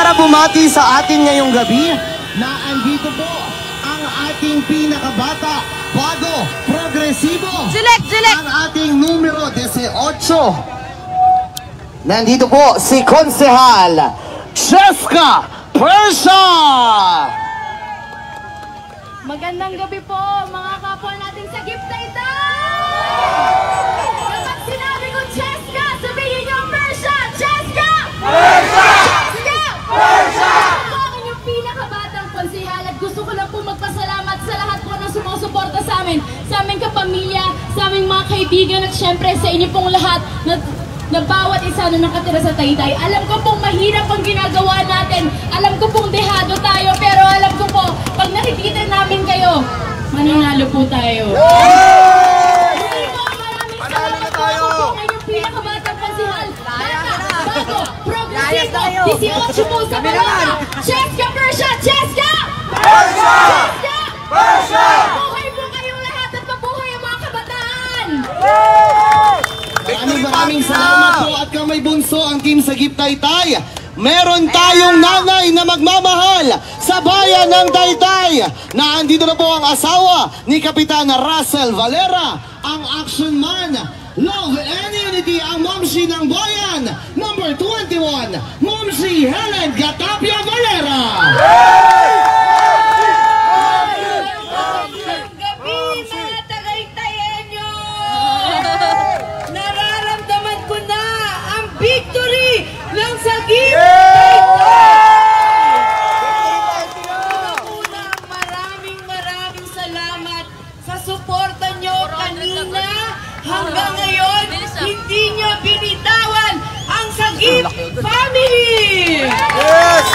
para bumati sa atin ngayong gabi na andito po ang ating pinakabata, bago, progresibo, ang ating numero 18. Nandito po si Konsehal Cheska Persia. Magandang gabi po mga kapwa natin sa Gift Taytay! Kapag sinabi ko Cheska, sabihin niyo Persia! Cheska! Persia! Cheska! Persia! Ako ang inyong pinakabatang konsehal at gusto ko lang po magpasalamat sa lahat po na sumusuporta sa amin, sa aming kapamilya, sa aming mga kaibigan at syempre sa inyo pong lahat na bawat isa na nakatira sa Taytay. Alam ko pong mahirap ang ginagawa natin. Alam ko pong dehado tayo, pero alam ko po, pag nakikita namin kayo, mananalo po tayo. Maraming salamat po ako po ngayong pinakabatang konsehal. Bago, progresibo, 18 po sa balota. Cheska Persia! Cheska! Persia! Cheska! Persia! Mabuhay po kayong lahat at mabuhay ang mga kabataan! Maraming salamat po at kamay bunso ang team sa Gift Taytay. Meron tayong nanay na magmamahal sa bayan ng Taytay. Na andito na po ang asawa ni Kapitan Russell Valera, ang action man, love and unity, ang momshi ng bayan, number 21, Momshi Helen Gatapia Valera. Victory ng sa Gift Taytay! Una, maraming salamat sa suporta nyo kanina hanggang ngayon. Hindi nyo binitawan ang sa Gift family! Yes!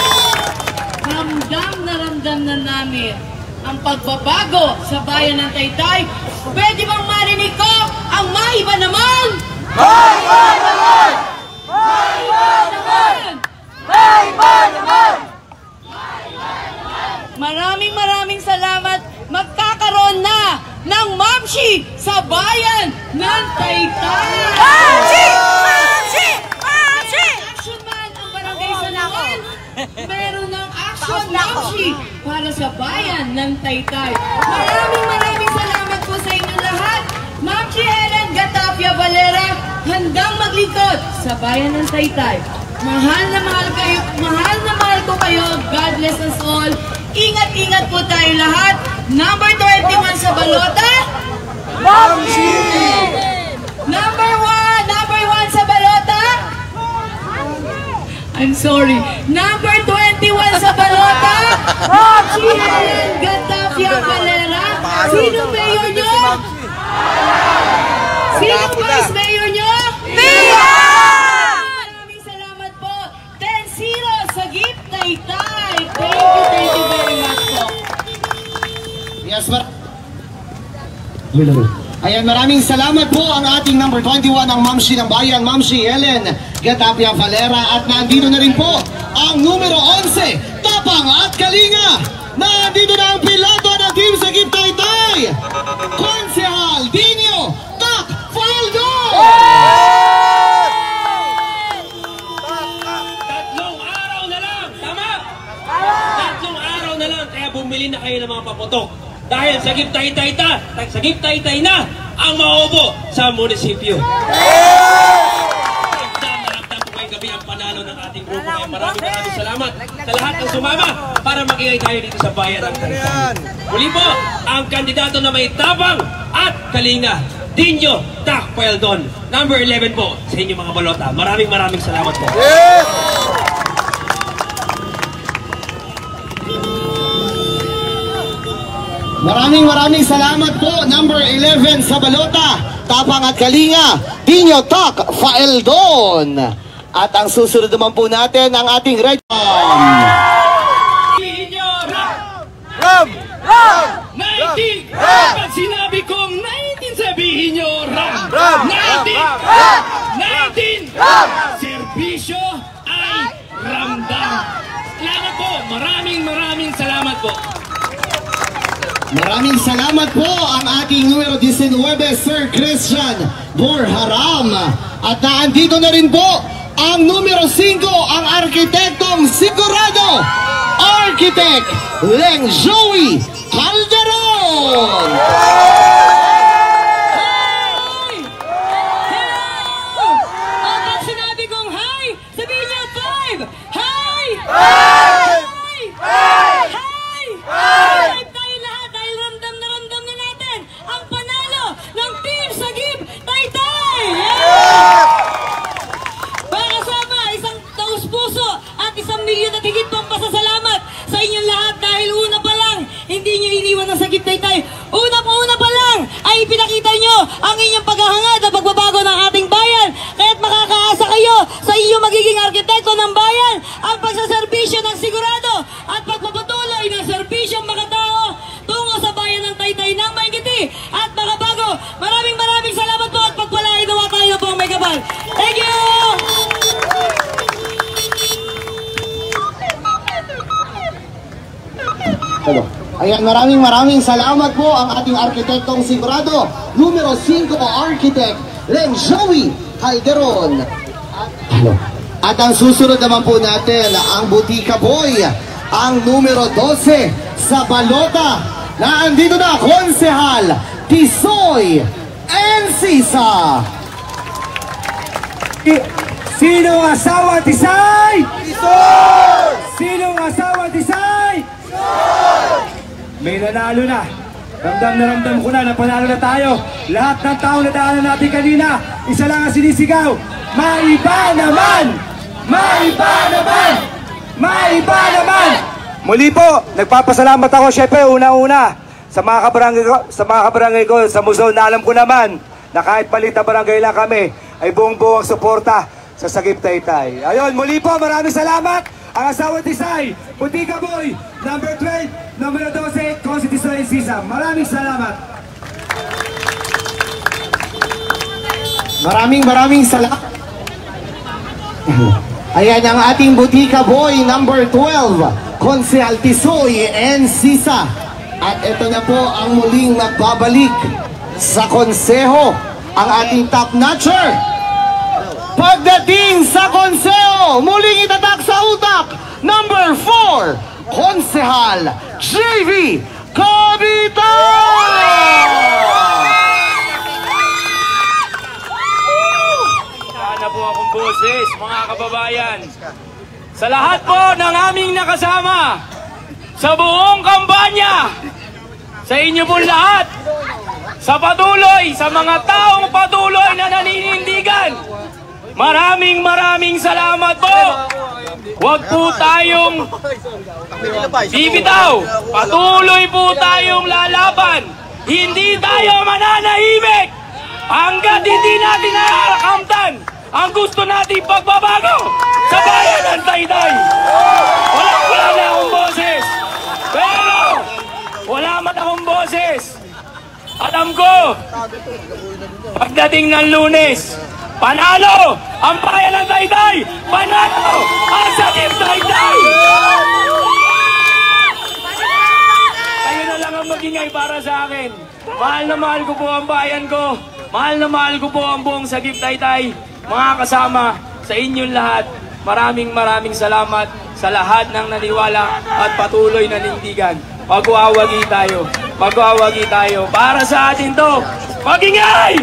Ramdam na namin ang pagbabago sa bayan ng Taytay. Pwede bang marinig ko ang maiba naman? Maiba naman! Maraming salamat. Magkakaroon na ng Momshi sa bayan ng Taytay. Momshi! Momshi! Momshi! Action man ang barangay Sanangan. Meron ng action Momshi para sa bayan ng Taytay. Maraming salamat po sa inyong lahat. Momshi Helen Gatapia Valera, handang maglingkod sa bayan ng Taytay. Mahal na mahal ko kayo. God bless us all. Ingat po tayo lahat. Number 21 sa balota. Momshi! Number 1 sa balota. I'm sorry. Number 21 sa balota. Momshi Helen Gatapia Valera. Sino mayor nyo? Sino vice mayor nyo? Mia! Maraming salamat po. 10-0 sa Gift Taytay. Thank you very much po. Yes, ayan, maraming salamat po ang ating number 21 ang Momshi ng bayan, Momshi Helen Gatapia Valera. At nandito na rin po ang numero 11, Tapang at Kalinga. Nandito na ang piloto ng team sa Gift Taytay, Konsehal Dinio Tak Faldo! Tatlong araw na lang, tama? Tatlong araw na lang, kaya bumili na kayo ng mga paputok. Dahil sa Gift Taytay na ang mauubo sa munisipyo. Naramdam po ngayong gabi ang panalo ng ating grupo. Kaya maraming salamat sa lahat ng sumama para makingay tayo dito sa bayan ng Taytay. Muli po, ang kandidato na may tapang at kalinga, Dinyo Tak Peldon, number 11 po sa inyo mga balota. Maraming salamat po. Maraming salamat po, number 11 sa balota, Tapang at Kalinga, Dinyo Tak Peldon. At ang susunod naman po natin ang ating red Ram! 19! Pag sinabi kong 19, sabihin nyo Ram! 19! Serbisyo ay ramdam. Salamat po. Maraming salamat po. Maraming salamat po ang ating numero 19, Sir Christian Borharam. At naandito na rin po ang numero 5, ang arkitektong sigurado, Architect Leng Joey Calderon. Hi! Hello! At pag sinabi kong hi, sabihin niyo 5! Hi! Hi! Hi! Hi! Tayo lahat dahil ramdam na natin ang panalo ng Team Sagip Taytay! Mga kasama, isang taus-puso at 1,000,000 at higit pang pasasalamat sa inyong lahat dahil una pa lang, hindi nyo iniwan ang Sagip Taytay. Una pa lang ay pinakita nyo ang inyong paghahangad at pagbabago ng ating bayan. Kaya't makakaasa kayo sa inyong magiging arkitekto ng bayan, ang pagsaserbisyo ng sigurado at pagpapatuloy ng serbisyong makatao tungo sa bayan ng Taytay ng Maigiti at makabago. Maraming salamat po at pagpalain nawa tayo po ang may kapal. Thank you! Hello. Ayan, maraming salamat po ang ating arkitektong sigurado, numero 5, Architect Leng Joey Calderon. At ang susunod naman po natin, ang Butika Boy, ang numero 12 sa balota, na andito na, Konsehal Tisoy Encisa. Sinong asawa Tisay? Tisoy! Sinong asawa Tisay? Tisoy! May nanalo na. Ramdam ko na panalo na tayo. Lahat ng tao na daanan natin kanina, isa lang ang sinisigaw. Maiba naman! Maiba naman! Maiba naman! Muli po, nagpapasalamat ako syempre una-una sa mga kabarangay ko sa Muso na alam ko naman na kahit palit na barangay lang kami ay buong-buong suporta sa Sagip Taytay. Ayun, muli po, maraming salamat. Ang asawa Tisay, Butika Boy, number 12, number 12, Konsi Tisoy Encisa. Maraming salamat. Maraming salamat. Ayan ang ating Butika Boy, number 12, Konsehal Tisoy Encisa. At ito na po ang muling nagbabalik sa konseho, ang ating top notcher. Pagdating sa konseho, muling itatak sa utak, number 4, Konsehal JV Kabitan! Sana po akong boses, mga kababayan. Sa lahat po ng aming nakasama, sa buong kampanya, sa inyo po lahat, sa patuloy, sa mga taong patuloy na naninindigan, maraming salamat po. Huwag po tayong bibitaw. Patuloy po tayong lalaban. Hindi tayo mananahimik hanggat hindi natin narakamtan ang gusto nating pagbabago sa bayan ng Taytay. Wala na akong boses. Pero wala man akong boses. Alam ko, pagdating ng Lunes, panalo ang bayan ng Taytay! Panalo ang Sagip Taytay! Kayo na lang ang magingay para sa akin. Mahal na mahal ko po ang bayan ko. Mahal na mahal ko po ang buong Sagip Taytay. Mga kasama, sa inyong lahat, maraming salamat sa lahat ng naniwala at patuloy na nindigan. Magwawagi tayo. Magwawagi tayo. Para sa atin to, magingay!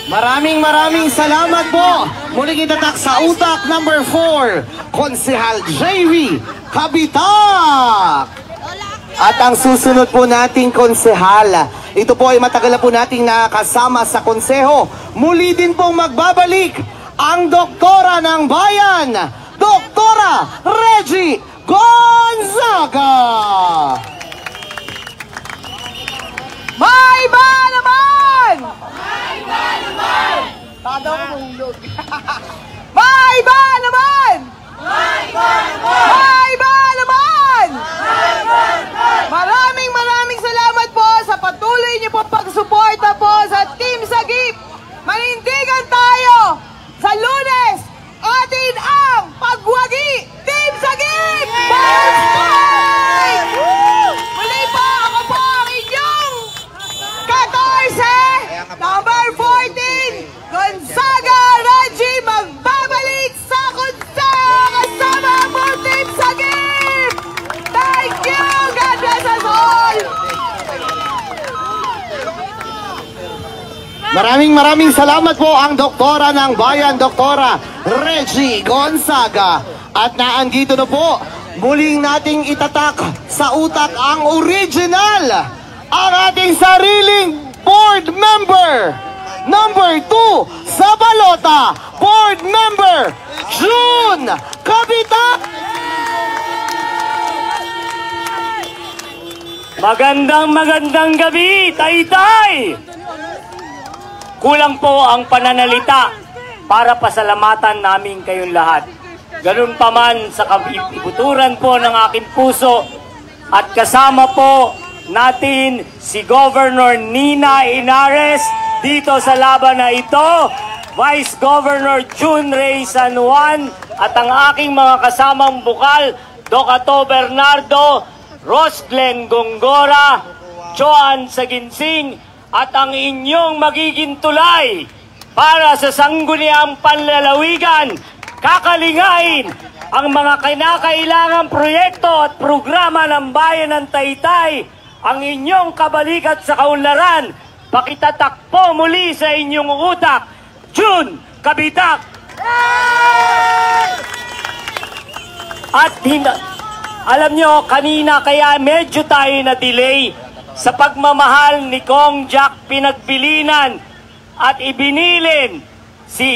Maraming salamat po. Muling itatak sa utak, number 4, Konsehal JV Kabitak. At ang susunod po nating konsehal, ito po ay matagal na po nating nakasama sa konseho. Muli din pong magbabalik ang doktora ng bayan, Doktora Reggie Gonzaga. May ba naman? Tadaw ko mahulog. May ba naman? May ba naman? Maraming salamat po sa patuloy niyo po pagsuporta po sa Team Sagip. Manindigan tayo sa Lunes. Atin ang pagwagi Team Sagip! Muli po, ako po ang inyo Maraming salamat po ang doktora ng bayan, Doktora Reggie Gonzaga. At naandito na po, muling nating itatak sa utak ang original, ang ating sariling board member. Number 2 sa balota, board member June Kapitan. Magandang gabi, Taytay! Kulang po ang pananalita para pasalamatan namin kayong lahat. Ganun pa man sa ibuturan po ng aking puso at kasama po natin si Governor Nina Inares dito sa laban na ito, Vice Governor June Ray San Juan at ang aking mga kasamang bukal, Doc Ato Bernardo, Ros Glenn Gongora, Joan Saginsing, at ang inyong magiging tulay para sa sangguniang panlalawigan, kakalingain ang mga kinakailangang proyekto at programa ng bayan ng Taytay, ang inyong kabalikat sa kaunlaran, pakitatakpo muli sa inyong utak, June Kapitak! At alam nyo, kanina kaya medyo tayo na-delay sa pagmamahal ni Kong Jack Pinagbilinan at ibinilin si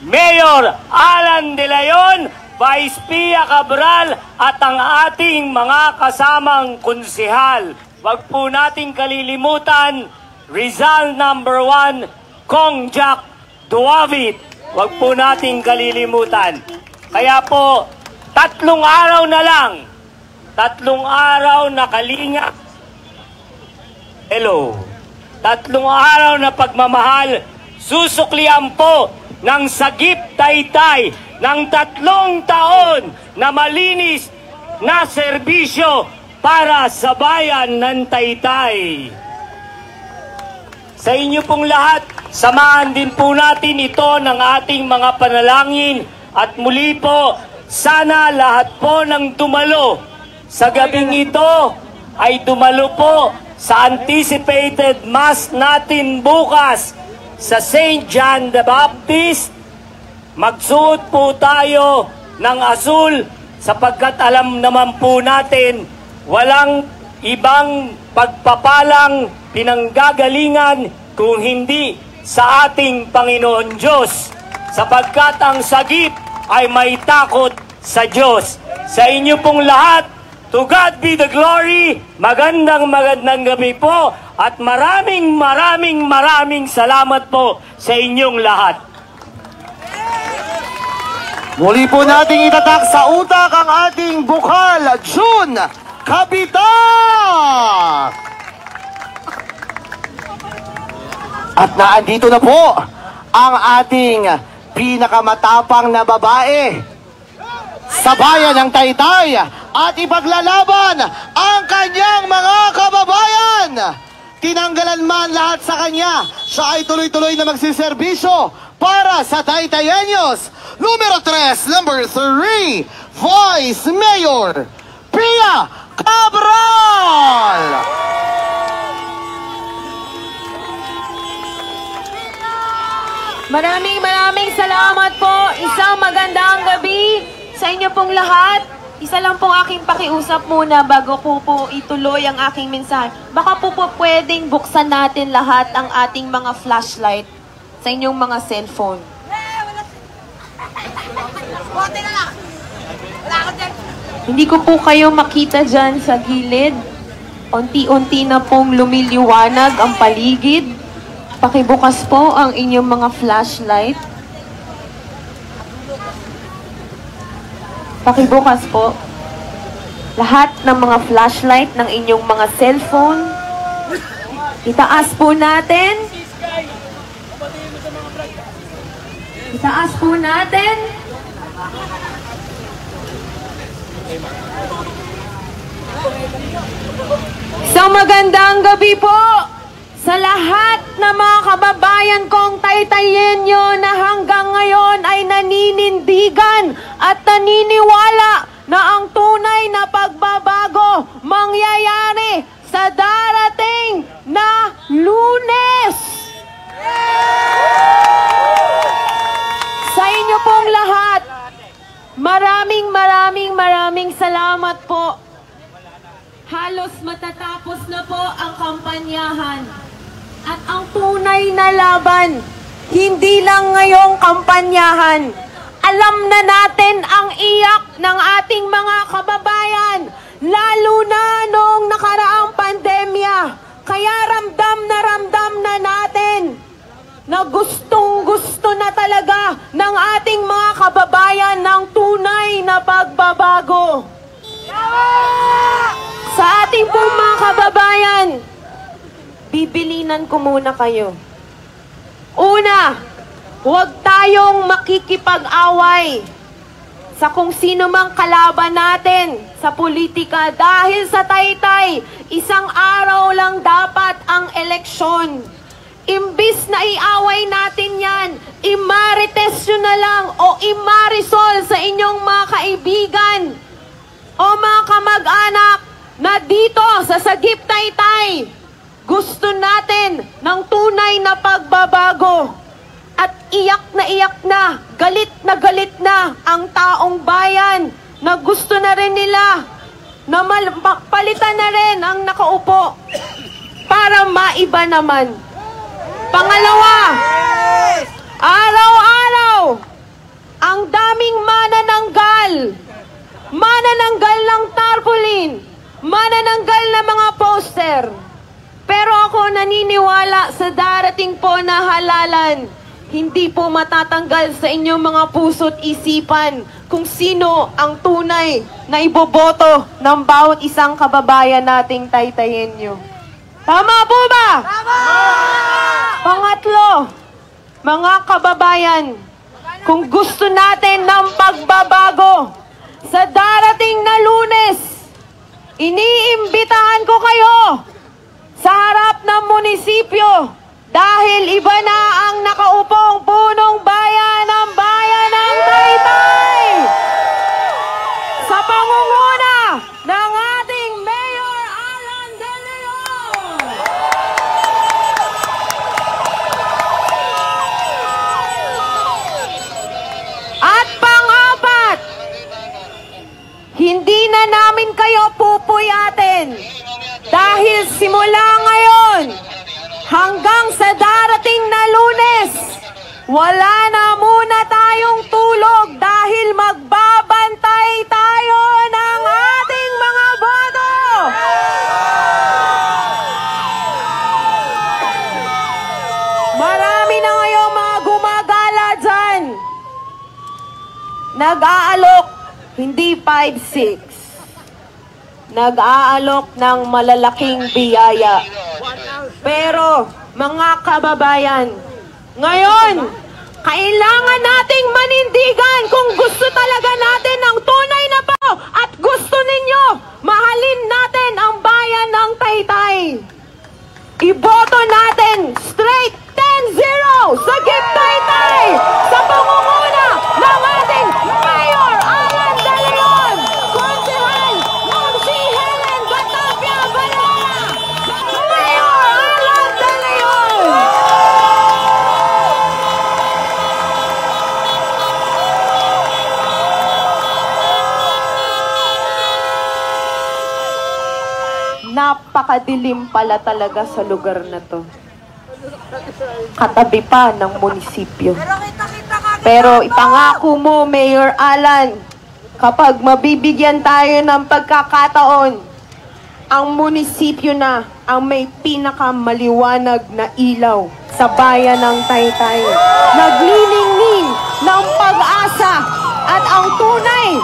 Mayor Alan De Leon, Vice Pia Cabral at ang ating mga kasamang konsehal. Wag po nating kalilimutan, Rizal number 1, Kong Jack Duavit. Wag po nating kalilimutan. Kaya po, 3 araw na lang, 3 araw na kalinga. Hello. 3 araw na pagmamahal, susuklian po ng Sagip Taytay ng 3 taon na malinis na serbisyo para sa bayan ng Taytay. Sa inyo pong lahat, samahan din po natin ito ng ating mga panalangin at muli po, sana lahat po ng dumalo sa gabing ito ay dumalo po sa anticipated mass natin bukas sa St. John the Baptist. Magsuot po tayo ng asul sapagkat alam naman po natin walang ibang pagpapalang pinanggagalingan kung hindi sa ating Panginoon Diyos, sapagkat ang sagip ay may takot sa Diyos. Sa inyo pong lahat, to God be the glory. Magandang gabi po at maraming salamat po sa inyong lahat. Muli po nating itatak sa utak ang ating bukal, June Kapitan! At naandito na po ang ating pinakamatapang na babae sa bayan ng Taytay at ipaglalaban ang kanyang mga kababayan. Tinanggalan man lahat sa kanya, siya ay tuloy-tuloy na magsiservisyo para sa Taytayenyos. Numero 3, number 3, Vice Mayor Pia Cabral! Maraming salamat po. Isang magandang gabi sa inyo pong lahat. Isa lang pong aking pakiusap muna bago ko po ituloy ang aking mensahe. Baka po pwedeng buksan natin lahat ang ating mga flashlight sa inyong mga cellphone. Hindi ko po kayo makita dyan sa gilid. Unti-unti na pong lumiliwanag ang paligid. Pakibukas po ang inyong mga flashlight. Pakibukas po. Lahat ng mga flashlight ng inyong mga cellphone. Itaas po natin. Itaas po natin. Isang magandang gabi po sa lahat ng mga kababayan kong Taytayenyo na hanggang ngayon ay naninindigan at naniniwala na ang tunay na pagbabago mangyayari sa darating na Lunes. maraming salamat po. Halos matatapos na po ang kampanyahan. At ang tunay na laban, hindi lang ngayong kampanyahan. Alam na natin ang iyak ng ating mga kababayan, lalo na noong nakaraang pandemya. Kaya ramdam na natin na gustong-gusto na talaga ng ating mga kababayan ng tunay na pagbabago. Sa ating pong mga kababayan, bibilinan ko muna kayo. Una, huwag tayong makikipag-away sa kung sino mang kalaban natin sa politika dahil sa Taytay, isang araw lang dapat ang eleksyon. Imbis na iaway natin yan, imarites nyo na lang o imarisol sa inyong mga kaibigan o mga kamag-anak na dito sa Sagip Taytay, gusto natin ng tunay na pagbabago. At iyak na, galit na ang taong bayan na gusto na rin nila na palitan na rin ang nakaupo para maiba naman. Pangalawa, araw-araw, ang daming manananggal ng tarpaulin, manananggal na mga poster. Pero ako naniniwala sa darating po na halalan, hindi po matatanggal sa inyong mga puso't isipan kung sino ang tunay na iboboto ng bawat isang kababayan nating Taytayenyo. Tama po ba? Tama! Pangatlo, mga kababayan, kung gusto natin ng pagbabago, sa darating na Lunes, iniimbitahan ko kayo sa harap ng munisipyo dahil iba na ang nakaupong punong bayan ng Taytay sa pangunguna ng ating Mayor Alan De Leon. At pang-apat, hindi na namin kayo pupuyatin dahil simula ngayon hanggang sa darating na Lunes, wala na muna tayong tulog dahil magbabantay tayo ng ating mga boto. Marami na ngayong mga gumagala dyan. Nag-aalok, hindi 5-6. Nag-aalok ng malalaking biyaya. Pero, mga kababayan, ngayon, kailangan nating manindigan kung gusto talaga natin ng tunay na pao at gusto ninyo, mahalin natin ang bayan ng Taytay. Iboto natin straight 10-0 sa Sagip Taytay sa pangunguna ng ating Mayor Alan De Leon, Konsehal Mamshi Helen Batavia Valera, Mayor Alan De Leon. Napakadilim pala talaga sa lugar na to. Katabi pa ng munisipyo. Pero ipangako mo, Mayor Alan, kapag mabibigyan tayo ng pagkakataon, ang munisipyo na ang may pinakamaliwanag na ilaw sa bayan ng Taytay. Nagniningning ng pag-asa at ang tunay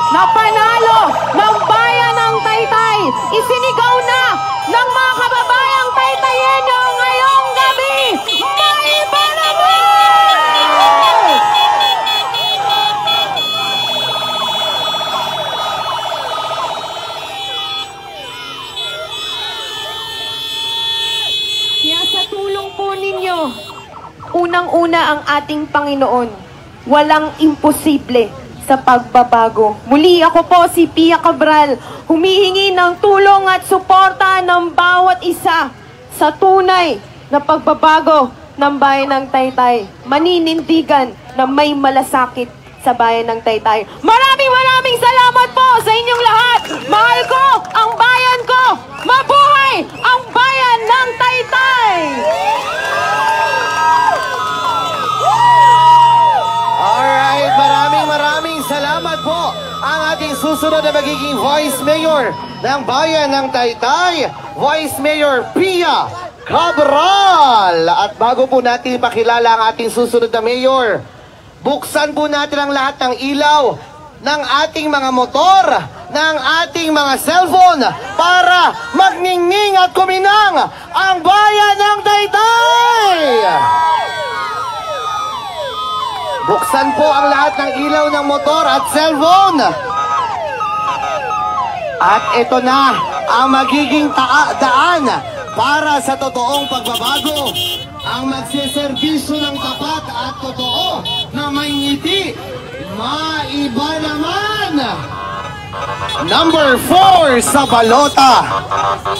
na panalo ng bayan ng Taytay isinigaw na ng mga kababayang Taytayenyo ngayong gabi. Maiba naman! Kaya sa tulong po ninyo, unang-una ang ating Panginoon, walang imposible sa pagbabago. Muli ako po si Pia Cabral, humihingi ng tulong at suporta ng bawat isa sa tunay na pagbabago ng bayan ng Taytay. Maninindigan na may malasakit sa bayan ng Taytay. Maraming salamat po sa inyong lahat. Mahal ko ang bayan ko. Mabuhay ang bayan ng Taytay! Alright, maraming salamat po ang ating susunod na magiging Vice Mayor ng Bayan ng Taytay, Vice Mayor Pia Cabral. At bago po natin makilala ang ating susunod na Mayor, buksan po natin ang lahat ng ilaw ng ating mga motor, ng ating mga cellphone para magningning at kuminang ang Bayan ng Taytay! Buksan po ang lahat ng ilaw ng motor at cellphone. At ito na ang magiging daan para sa totoong pagbabago. Ang magsiservisyo ng tapat at totoo na may ngiti. Maiba naman. Number 4 sa balota,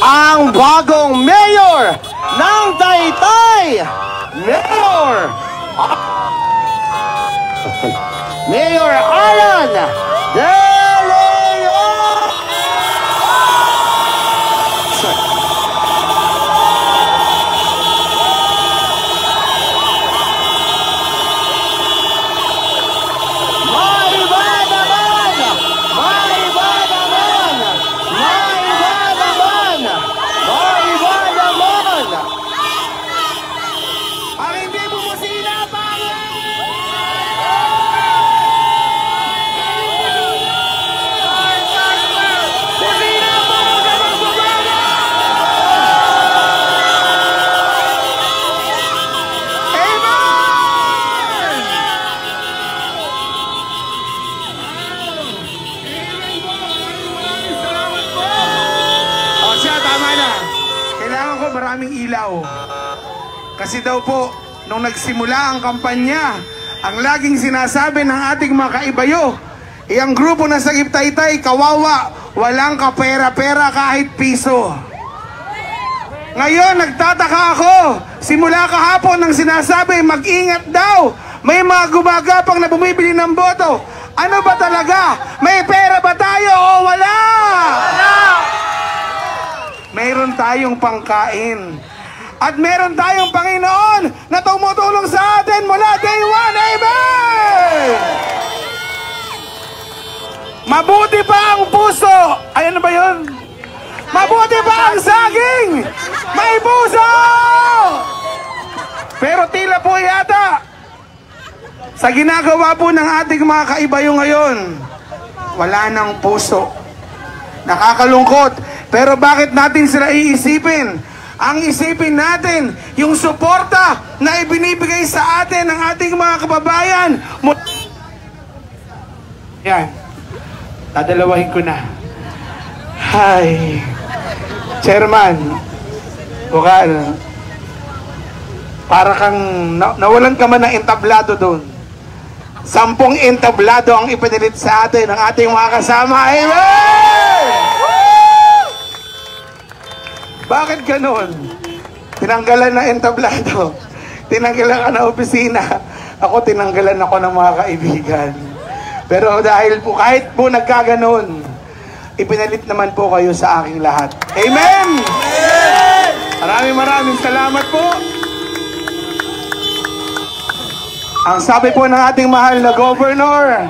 ang bagong mayor ng Taytay, Mayor Alan De Leon! Ang hindi bumusina, maraming ilaw. Kasi daw po, nung nagsimula ang kampanya, ang laging sinasabi ng ating mga kaibayo, ang grupo na Sagip Taytay, kawawa, walang kapera-pera kahit piso. Ngayon, nagtataka ako, simula kahapon nang sinasabi, mag-ingat daw, may mga gumagapang na bumibili ng boto. Ano ba talaga? May pera ba tayo o wala? Wala! Mayroon tayong pangkain. At meron tayong Panginoon na tumutulong sa atin mula day one. Amen! Mabuti pa ang puso. Ay, ano ba yun? Mabuti pa ang saging. May puso! Pero tila po yata, sa ginagawa po ng ating mga kaibayo ngayon, wala nang puso. Nakakalungkot. Pero bakit natin sila iisipin? Ang isipin natin, yung suporta na ibinibigay sa atin ng ating mga kababayan. Yan. Dadalawahin ko na. Hi. Chairman. Bukal. Para kang nawalan ka man ng entablado doon. 10 entablado ang ipinilit sa atin ng ating mga kasama. Amen! Bakit ganun? Tinanggalan na entablado. Tinanggalan ka na opisina. Ako tinanggalan ako ng mga kaibigan. Pero dahil po, kahit po nagkaganon, ipinalit naman po kayo sa aking lahat. Amen! Maraming salamat po. Ang sabi po ng ating mahal na Governor,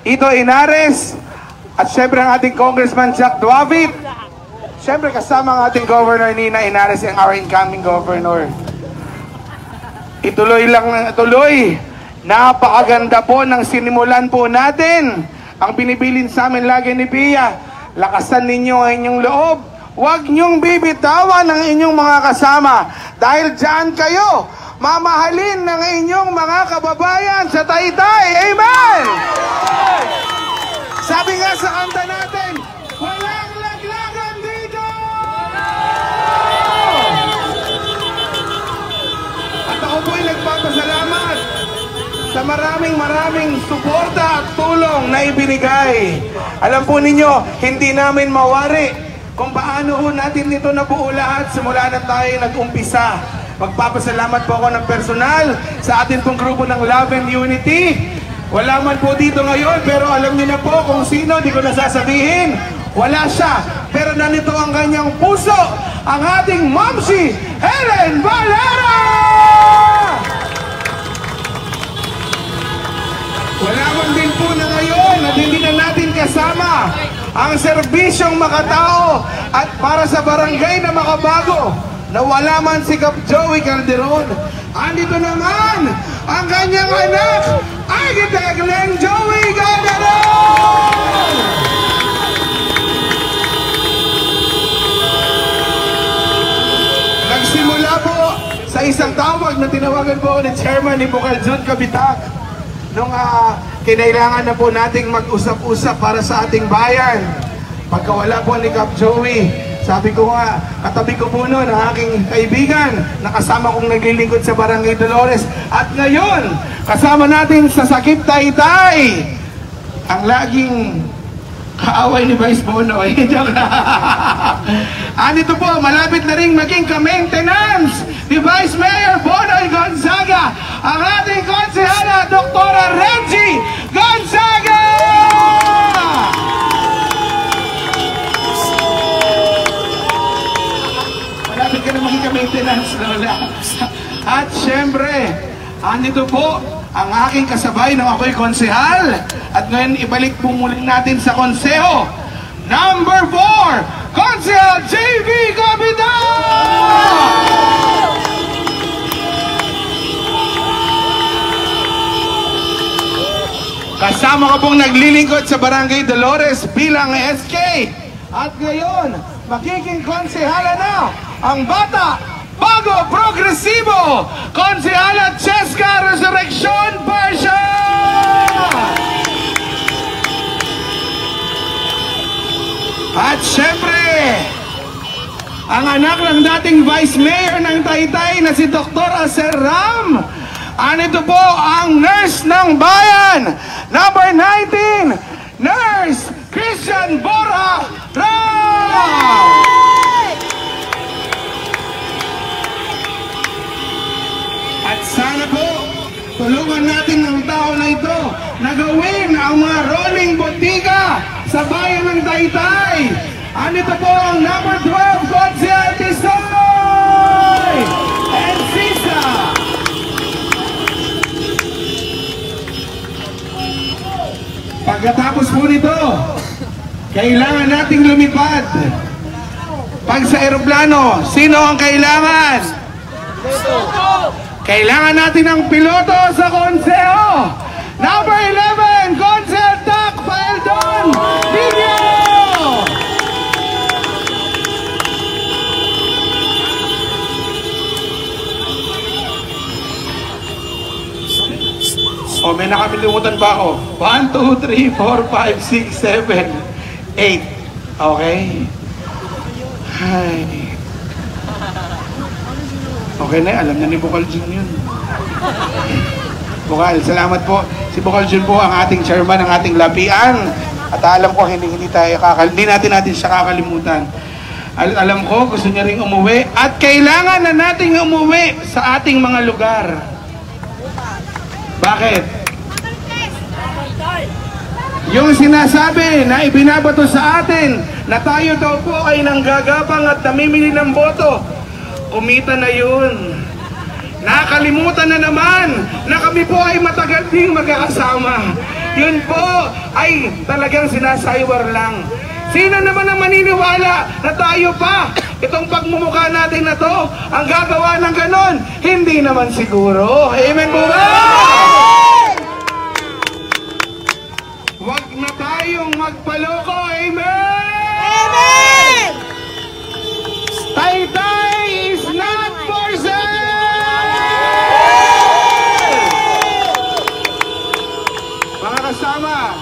Ito Inares, at syempre ang ating Congressman Jack Duavit, syempre kasama ang ating Governor Nina Inares, ang our incoming Governor. Ituloy lang na tuloy. Napakaganda po ng sinimulan po natin. Ang binibilin sa amin lagi ni Pia, lakasan ninyo ang inyong loob. Huwag niyong bibitawan ang inyong mga kasama. Dahil dyan kayo, mamahalin ng inyong mga kababayan sa Taytay. Amen! Sabi nga sa kanta natin, walang laglagan dito! At ako po'y nagpapasalamat sa maraming suporta at tulong na ibinigay. Alam po ninyo, hindi namin mawari kung paano ho natin ito nabuo lahat simula na tayo nag-umpisa. Magpapasalamat po ako ng personal sa atin pong grupo ng Love and Unity. Wala man po dito ngayon, pero alam niyo na po kung sino, di ko na sasabihin. Wala siya, pero nandito ang kanyang puso, ang ating Momshi, Helen Valera! Wala man din po na ngayon at hindi na natin kasama ang serbisyong makatao at para sa barangay na makabago na wala man si Kap Joey Calderon. Andito naman ang kanyang anak, Architect Len Joey Calderon! Nagsimula po sa isang tawag na tinawagan po ni Chairman ni Bukal Jun Kapitak nung kinailangan na po nating mag-usap-usap para sa ating bayan. Pagkawala po ni Kap Joey, sabi ko nga, katabi ko po noon ang aking kaibigan, nakasama kong naglilingkod sa Barangay Dolores. At ngayon, kasama natin sa Sagip Taytay, ang laging kaaway ni Vice Bonoy. Andito po, malapit na rin maging ka-maintenance ni Vice Mayor Bonoy Gonzaga, ang ating konsehala, Dr. Reggie Gonzaga! Malapit ka na maging ka-maintenance, Lola. At syempre, andito po ang aking kasabay nang ako'y konsehal. At ngayon, ibalik po muli natin sa konseho. Number 4, Konsehal JV Capitan! Kasama ko pong naglilingkod sa Barangay Dolores bilang SK. At ngayon, magiging konsehala na ang bata, bago, progresibo, Konsehala Cheska Resurrection Persia! At syempre, ang anak ng dating Vice Mayor ng Taytay na si Dr. Aser Ram. Anito po ang nurse ng bayan, number 19, Nurse Christian Bora Ram! At sana po, tulungan natin ng tao na ito na gawin ang mga rolling botiga sa bayan ng Taytay. Anito po ang number 12, Konsehal Tisoy! And Sisa! Pagkatapos po nito, kailangan nating lumipad. Pag sa eroplano, sino ang kailangan? Kailangan natin ng piloto sa konseho. Number 11, Konsehal Tak Paeldon Video! O, may nakapilimutan ba ako? 1, 2, 3, 4, 5, 6, 7, 8. Okay? Hi. Okay na, alam na ni Bukal Jun yun. Bukal, salamat po. Si Bukal Jun po ang ating chairman, ang ating lapian. At alam ko, hindi natin siya kakalimutan. Alam ko, gusto niya ring umuwi. At kailangan na nating umuwi sa ating mga lugar. Bakit? Yung sinasabi na ibinabato sa atin na tayo daw po ay nanggagapang at namimili ng boto, kumita na yun. Nakalimutan na naman na kami po ay matagal ding magkakasama. Yun po ay talagang sinasaywar lang. Sino naman ang maniniwala na tayo pa, itong pagmumukha natin na to, ang gagawa ng ganon? Hindi naman siguro. Amen po ba? Huwag na tayong magpaloko. Amen! Amen! Taytay is not for sale! Mga kasama,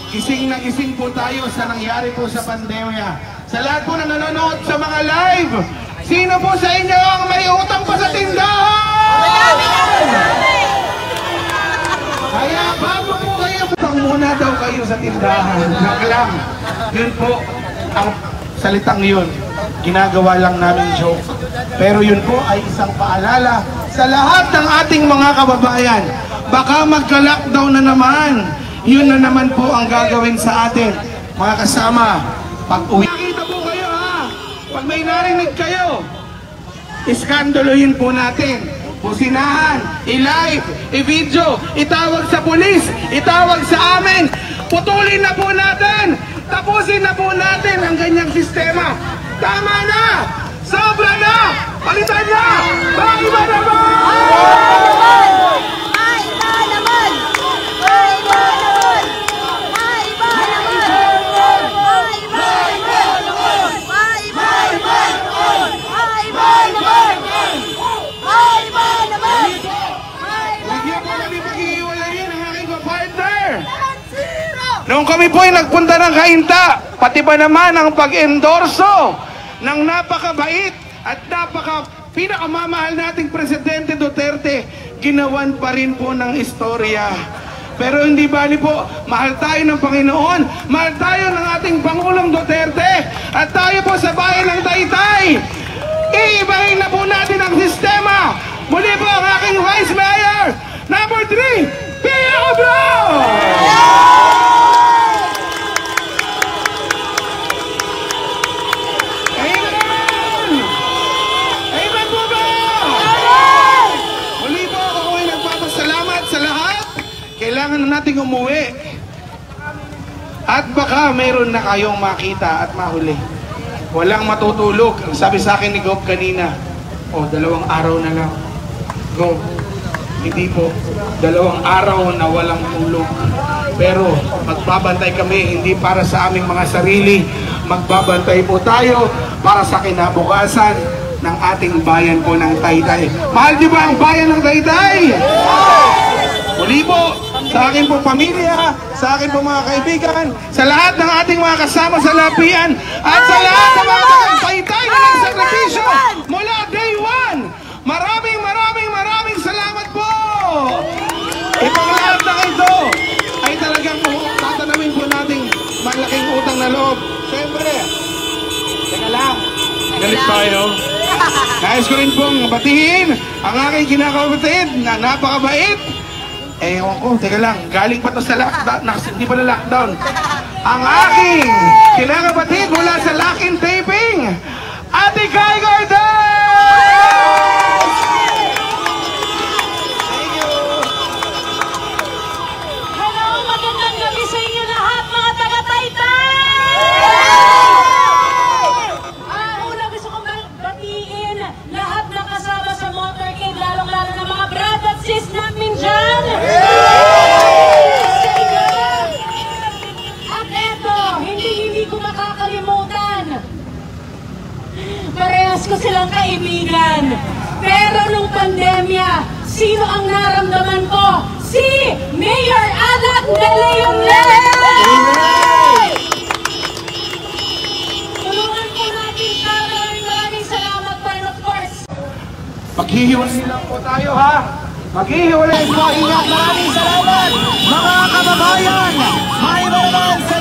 gising na gising po tayo sa nangyari po sa pandemya. Sa lahat po na nanonood sa mga live, sino po sa inyo ang may utang pa sa tindahan? Kaya bago po kayo, utang muna daw kayo sa tindahan. Joke lang. Yun po, ang salitang yun, ginagawa lang namin joke. Pero yun po ay isang paalala sa lahat ng ating mga kababayan. baka magka-lockdown na naman. Yun na naman po ang gagawin sa atin. Mga kasama, pag-uwi. Nakita po kayo ha, pag may narinig kayo, iskandalohin po natin. Pusinahan, i-live, i-video, itawag sa pulis, itawag sa amin. Putulin na po natin, tapusin na po natin ang ganyang sistema. Tama na! Sobra na! Palitan na! Maiba naman! Noong kami po ay nagpunta ng Cainta, pati ba naman ang pag-endorso ng napakabait at pinakamamahal nating Presidente Duterte, ginawan pa rin po ng istorya. Pero hindi bali po, mahal tayo ng Panginoon, mahal tayo ng ating Pangulong Duterte, at tayo po sa bayan ng Taytay, iibahin na po natin ang sistema. Muli po ang aking Vice Mayor, number 3, Pia Obro! Kailangan na nating umuwi. At baka mayroon na kayong makita at mahuli. Walang matutulog. Ang sabi sa akin ni Gob kanina, 2 araw na lang. Gob, hindi po. 2 araw na walang tulog. Pero magbabantay kami, hindi para sa aming mga sarili. Magbabantay po tayo para sa kinabukasan ng ating bayan po ng Taytay. Mahal niyo ba ang bayan ng Taytay? Muli po, sa akin po pamilya, sa akin po mga kaibigan, sa lahat ng ating mga kasama sa lapian, at sa lahat ng mga Taytay na nagsakripisyo mula day 1. Maraming salamat po! Ipang lahat na ito ay talagang tatanawin po nating malaking utang na loob. Siyempre, teka lang, galit tayo. Nais ko rin pong batiin ang aking kinakapatid na napakabait. Ewan ko, teka lang, galing pa to sa lockdown, hindi pa na lockdown. Ang aking kinakapatid mula sa Lakin Taping, Ate Kai Garden! Thank you! Hello, magandang gabi sa inyo lahat, mga taga-Taytay! Una gusto kong batiin lahat na kasama sa motorcade, lalong-lalo ng mga brad at sis namin dyan! At eto, hindi ko makakalimutan. Parehas ko silang kaibigan. Pero nung pandemya, sino ang naramdaman ko? Si Mayor Alat de Leon! Tulungan po natin siya. Maraming salamat po, and of course, Maghihiwalay lang po tayo ha. Maghihiwalay po. Ingat, maraming salamat mga kababayan. May naman sa